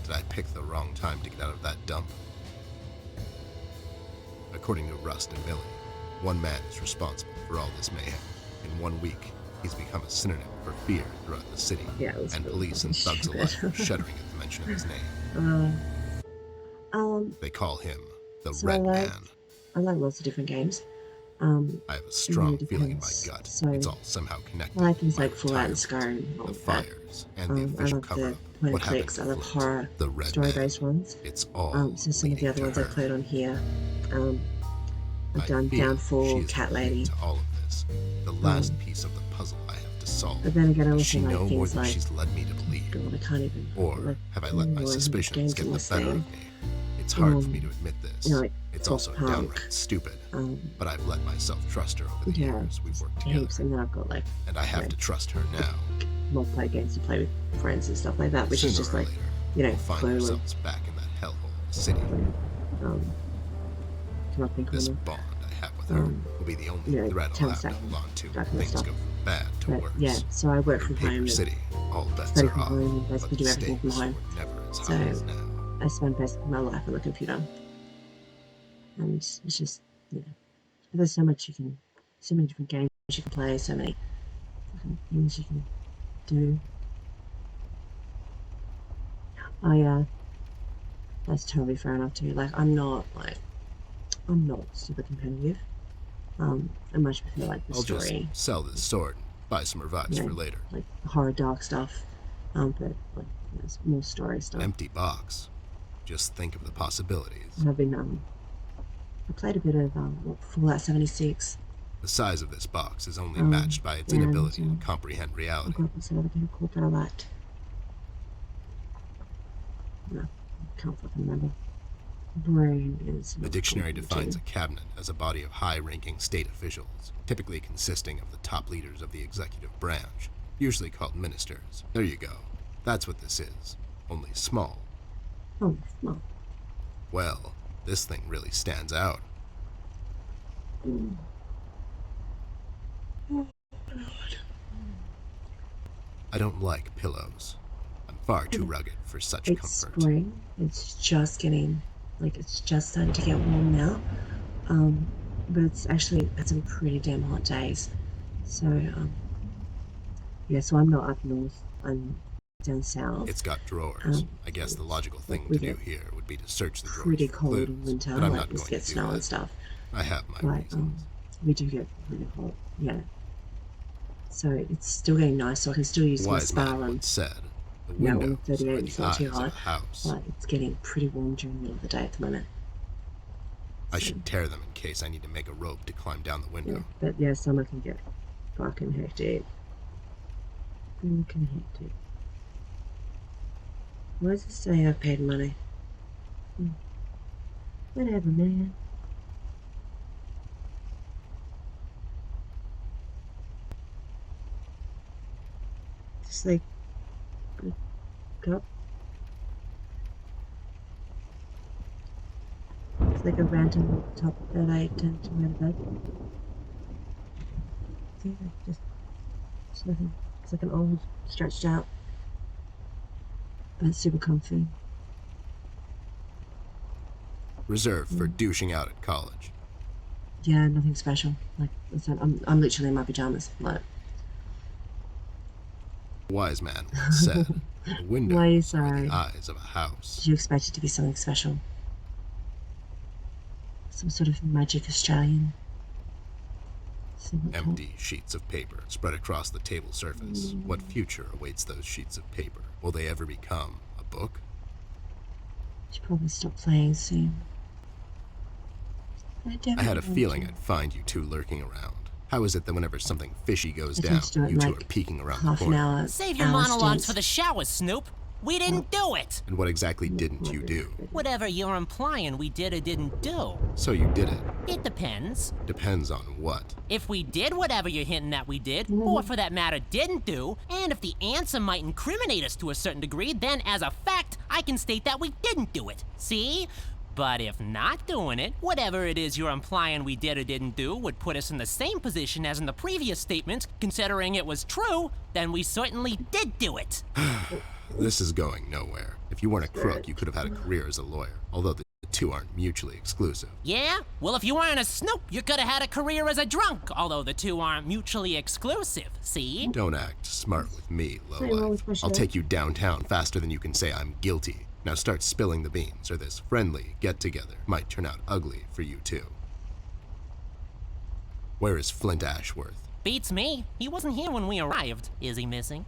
Did I pick the wrong time to get out of that dump? According to Rust and Millie, one man is responsible for all this mayhem. In 1 week, he's become a synonym for fear throughout the city, Yeah, it was and really police and thugs stupid. alike are shuddering at the mention of his name. They call him the So Red I like- Man. I like lots of different games. I have a strong really feeling in my depends. gut. So, It's all somehow connected. I like things My like Fallout and retirement, Skyrim. All the of that. fires, and the I official love the cover-up. point What and happened clicks. to I love Flint? horror, The Red story-based Man. ones. It's all So some of the leading other to ones her. I've played on here. I've I done feel she Downfall, is Cat the key Lady. to all of this. The last piece of the puzzle I have to solve. But then again, I Does also she like know more things than like, she's led me to believe? God, I can't even. Or like, have I let my 100 suspicions games get on the this better thing. of me? It's hard for me to admit this. you know, like It's soft also punk, downright stupid. But I've let myself trust her over the Yeah, years we've worked together. heaps, and then I've got like And I have yeah. to trust her now. multiplayer games to play with friends and stuff like that, which Sooner is just or like, later, you know, we'll find Clue and ourselves back in that hellhole of the city. can I think This of them? bond I have with her will be the only you know, thread I'll 10 have to seconds, hold on to that when kind of things stuff. go from bad to But worse. yeah, so I work from In Paper home. City, all bets study are from off, home and but basically the do everything from stakes home. were never as So- high as now. I spend basically my life on the computer, and it's just, there's so much you can, so many different games you can play, so many different things you can do. That's totally fair enough too. Like, I'm not super competitive. I much prefer like the I'll story, just sell this sword and buy some revives Yeah. for later. like horror, dark stuff. But like, it's more story stuff. Empty box. Just think of the possibilities. And I've been I played a bit of Fallout 76. The size of this box is only Um, matched by its and, inability to comprehend reality. I've got this other game called that I liked. No, Can't fucking remember. Brain is. The dictionary defines a cabinet as a body of high-ranking state officials, typically consisting of the top leaders of the executive branch, usually called ministers. There you go. That's what this is, only small. Oh, well. Well, this thing really stands out. I don't like pillows. I'm far too rugged for such It's comfort. spring. It's just getting, like, it's just starting to get warm now. But it's actually had some pretty damn hot days. So, yeah, so I'm not up north. I'm down south. It's got drawers. I guess the logical thing to do here would be to search the drawers pretty for cold in clues, winter, but I'm like not we going get to do snow and that. stuff. I have my But reasons. we do get really hot, yeah. So it's still getting nice, so I can still use my Wise man spell and once said, the yeah, windows all 38 are it's the not eyes too of a hot. house. But it's getting pretty warm during the middle of the day at the moment. I So, should tear them in case I need to make a rope to climb down the yeah, window. but yeah, summer can get fucking hectic. Fucking hectic. Why does it say I've paid money? Whatever, man. Just like a cup. It's like a random top that I tend to wear to bed. See, it's nothing. It's like an old, stretched out, but it's super comfy. Reserved for douching out at college. Yeah, nothing special. Like I said, I'm literally in my pajamas. Like, A wise man once said, the windows why are you are sorry? the eyes of a house. Did you expect it to be something special? Some sort of magic Australian? Empty sheets of paper spread across the table surface. What future awaits those sheets of paper? Will they ever become a book? Should probably stop playing soon. I had a feeling I'd find you two lurking around. How is it that whenever something fishy goes I down, tend to do it you two like are peeking around the half an corner? hour. Save your hour monologues stints. for the shower, Snoop. We didn't do it. And what exactly didn't you do? Whatever you're implying we did or didn't do. So you did it. It depends. Depends on what. If we did whatever you're hinting at we did, or for that matter didn't do, and if the answer might incriminate us to a certain degree, then as a fact, I can state that we didn't do it. See? But if not doing it, whatever it is you're implying we did or didn't do would put us in the same position as in the previous statement, considering it was true, then we certainly did do it. This is going nowhere. If you weren't a crook, you could have had a career as a lawyer, although the two aren't mutually exclusive. Yeah? Well, if you weren't a Snoop, you could have had a career as a drunk, although the two aren't mutually exclusive, see? Don't act smart with me, Something wrong lowlife. with my I'll shirt? take you downtown faster than you can say I'm guilty. Now start spilling the beans, or this friendly get-together might turn out ugly for you two. Where is Flint Ashworth? Beats me. He wasn't here when we arrived. Is he missing?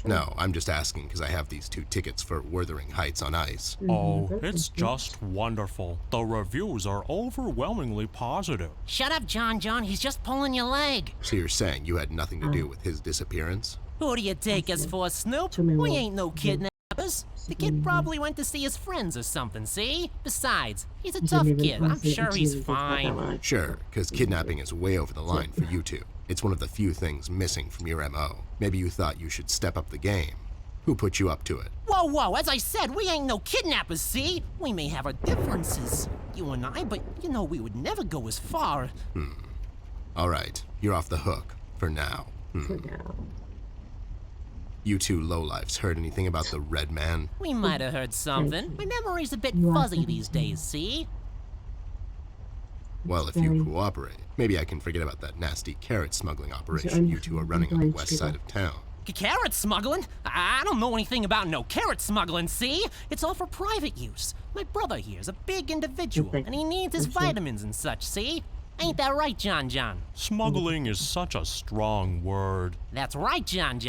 No, I'm just asking because I have these two tickets for Wuthering Heights on ice. Oh, it's just wonderful. The reviews are overwhelmingly positive. Shut up, John. He's just pulling your leg. So you're saying you had nothing to do with his disappearance? Who do you take us for, Snoop? Tell me We more. ain't no kidnappers. The kid probably went to see his friends or something, see? Besides, he's a tough kid. I'm sure he's fine. Sure, because kidnapping is way over the line for you two. It's one of the few things missing from your MO. Maybe you thought you should step up the game. Who put you up to it? Whoa, as I said, we ain't no kidnappers, see? We may have our differences, you and I, but you know we would never go as far. All right, you're off the hook. For now. Now. You two lowlifes heard anything about the Red Man? We might have heard something. My memory's a bit You are fuzzy these something. days, see? Well, if you cooperate, maybe I can forget about that nasty carrot smuggling operation you two are running on the west side of town. Carrot smuggling? I don't know anything about no carrot smuggling, see? It's all for private use. My brother here's a big individual, Okay. and he needs his Okay. vitamins and such, see? Ain't that right, John? Smuggling is such a strong word. That's right, John.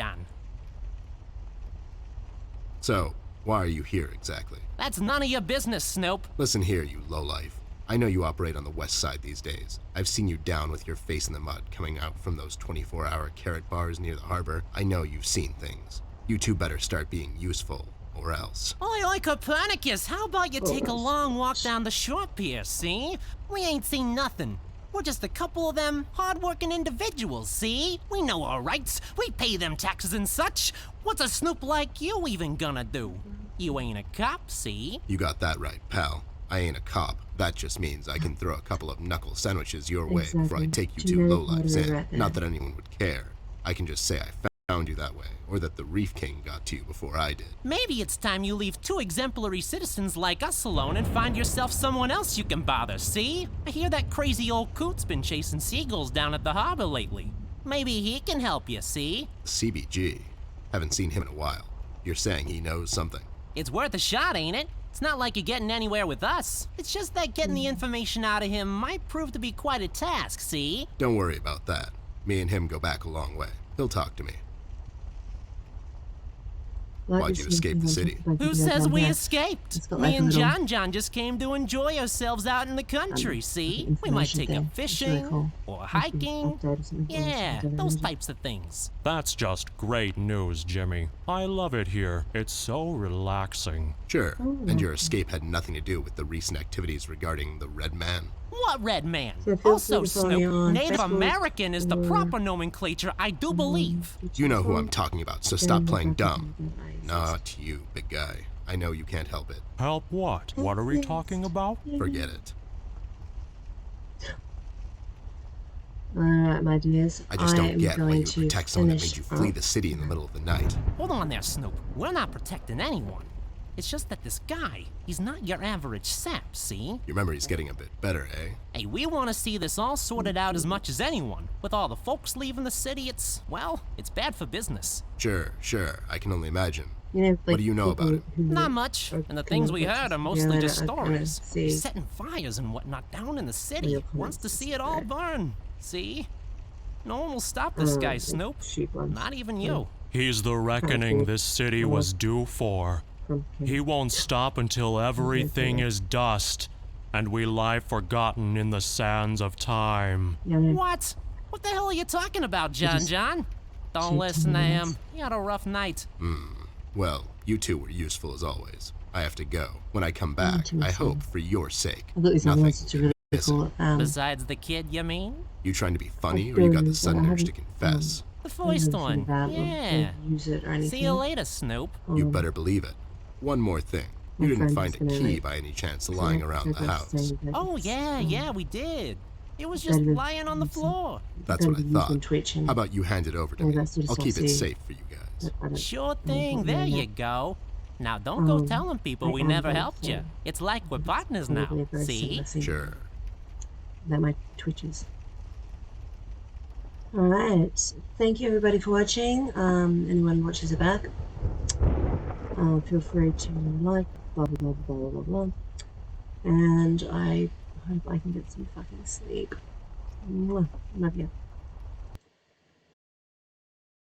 So, why are you here exactly? That's none of your business, Snoop. Listen here, you lowlife. I know you operate on the west side these days. I've seen you down with your face in the mud coming out from those 24-hour carrot bars near the harbor. I know you've seen things. You two better start being useful, or else. Oi, Copernicus, how about you take a Oh, long walk down the shore pier, see? We ain't seen nothing. We're just a couple of them hard-working individuals, see? We know our rights. We pay them taxes and such. What's a snoop like you even gonna do? You ain't a cop, see? You got that right, pal. I ain't a cop. That just means I can throw a couple of knuckle sandwiches your way before I Exactly. take you two Generic lowlifes murderer in. right there. Not that anyone would care. I can just say I found you that way, or that the Reef King got to you before I did. Maybe it's time you leave two exemplary citizens like us alone and find yourself someone else you can bother, see? I hear that crazy old coot's been chasing seagulls down at the harbor lately. Maybe he can help you, see? CBG. Haven't seen him in a while. You're saying he knows something. It's worth a shot, ain't it? It's not like you're getting anywhere with us. It's just that getting the information out of him might prove to be quite a task, see? Don't worry about that. Me and him go back a long way. He'll talk to me. Why'd you escape the city? Who says we escaped? It's got Me like a and little- John just came to enjoy ourselves out in the country, see? We might information take thing. up It's really fishing, cool. or Like an hiking. update or something. Yeah, Or those something. types of things. That's just great news, Jimmy. I love it here. It's so relaxing. Sure. Oh, And your escape had nothing to do with the recent activities regarding the Red Man. What red man? So feel Also, free to follow me Snoop, on Native Facebook American is the or- proper nomenclature, I do believe. You know who I'm talking about, so stop playing dumb. Nice. Not you, big guy. I know you can't help it. Help what? What are we talking about? Forget it. Alright, my dears. I just don't am get why going you would to protect someone that finish made you flee up. the city in the middle of the night. Hold on there, Snoop. We're not protecting anyone. It's just that this guy, he's not your average sap, see? Your memory's getting a bit better, eh? Hey, we want to see this all sorted out as much as anyone. With all the folks leaving the city, it's bad for business. Sure. I can only imagine. You know, What do you know about people it? who Not much, are and the kind things of we like heard are just mostly together, just I kinda stories. see Setting fires and whatnot down in the city. your Wants to comments see it all today. burn. See? No one will stop this guy, like Snoop. sheep ones Not even you. He's the reckoning this city was due for. from He won't stop until everything is dust, and we lie forgotten in the sands of time. Yeah, no, What? What the hell are you talking about, John? just Don't shoot listen to someone him. else. He had a rough night. Well, you two were useful as always. I have to go. When I come back, too, I so- hope for your sake, I thought this nothing was such a really missing. cool. Besides the kid, you mean? You trying to be funny, or you got the but sudden I urge to haven't, confess? The first one. Yeah. Use it or anything. See you later, Snoop. You better believe it. One more thing. my You didn't friend find is a gonna, key like, by any chance so lying I around the forgot to house. say that Oh, it's, yeah, we did. It was just better than lying on the something. floor. That's gonna what I be used on thought. Twitch and How about you hand it over to all me? that sort of I'll stuff, keep it see. safe for you guys. I don't- Sure I thing, don't there know you that. go. Now don't go telling people we am never going helped you. to It's like we're partners probably now, a very see? similar thing Sure. That my Twitches. Alright, thank you everybody for watching. Anyone who watches it back, feel free to like, blah blah blah blah blah blah. And I hope I can get some fucking sleep. Mwah. Love you.